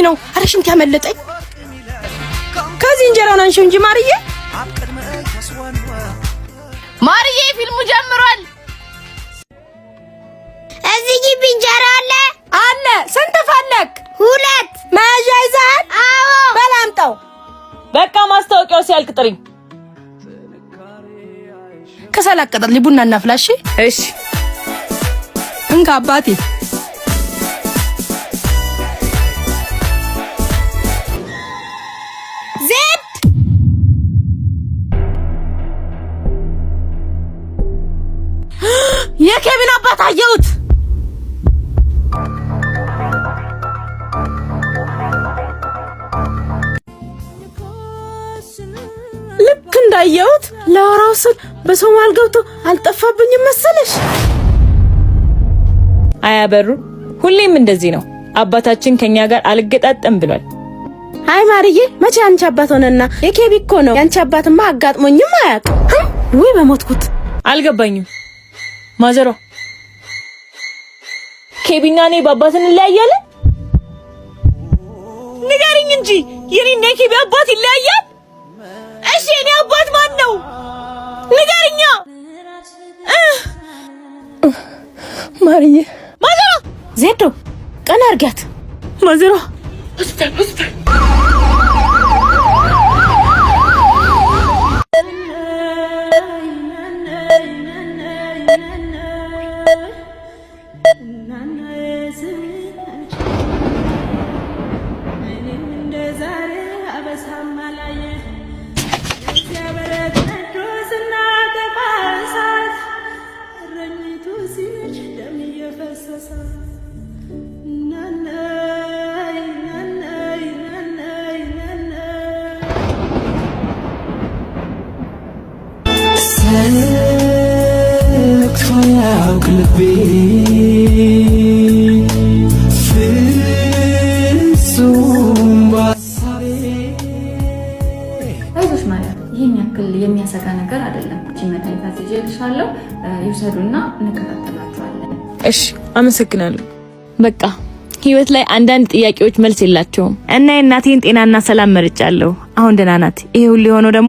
እንደዚህ ነው። ኧረ ሽንት ያመለጠኝ። ከዚህ እንጀራውን አንሺው እንጂ ማርዬ። ማርዬ ፊልሙ ጀምሯል። እዚህ ግቢ እንጀራ አለ አለ። ስንት ፈለክ? 2 መያዣ ይዘሃል? አዎ በላምጣው። በቃ ማስታወቂያው ሲያልቅ ጥሪኝ። ከሰላቀጠልኝ ቡና እናፍላሽ። እሺ እንካ አባቴ። ዜድ የኬቪን አባት አየሁት። ልክ እንዳየሁት ለወራው ስል በሶማል ገብቶ አልጠፋብኝም መሰለሽ። አያበሩ ሁሌም እንደዚህ ነው። አባታችን ከኛ ጋር አልገጣጠም ብሏል። አይ ማርዬ፣ መቼ አንቺ አባት ሆነና? የኬቢ እኮ ነው። ያንቺ አባትማ አጋጥሞኝም አያውቅም። ወይ በሞትኩት። አልገባኝም። ማዘሯ ኬቢና እኔ በአባት እንለያያለን? ንገሪኝ እንጂ የኔና የኬቢ አባት ይለያያል? እሺ የኔ አባት ማን ነው? ንገሪኛ። ማርዬ ማዘሯ ዜዶ ቀና አርጋት። ማዘሯ አይዞሽ ማለት ይሄን ያክል የሚያሰጋ ነገር አይደለም። እቺ መድኃኒት አዘዤልሻለሁ፣ ይውሰዱና እንከታተላቸዋለን። እሺ አመሰግናለሁ። በቃ ህይወት ላይ አንዳንድ ጥያቄዎች መልስ የላቸውም እና የእናቴን ጤናና ሰላም መርጫለሁ። አሁን ደህና ናት። ይሄ ሁሉ የሆነው ደግሞ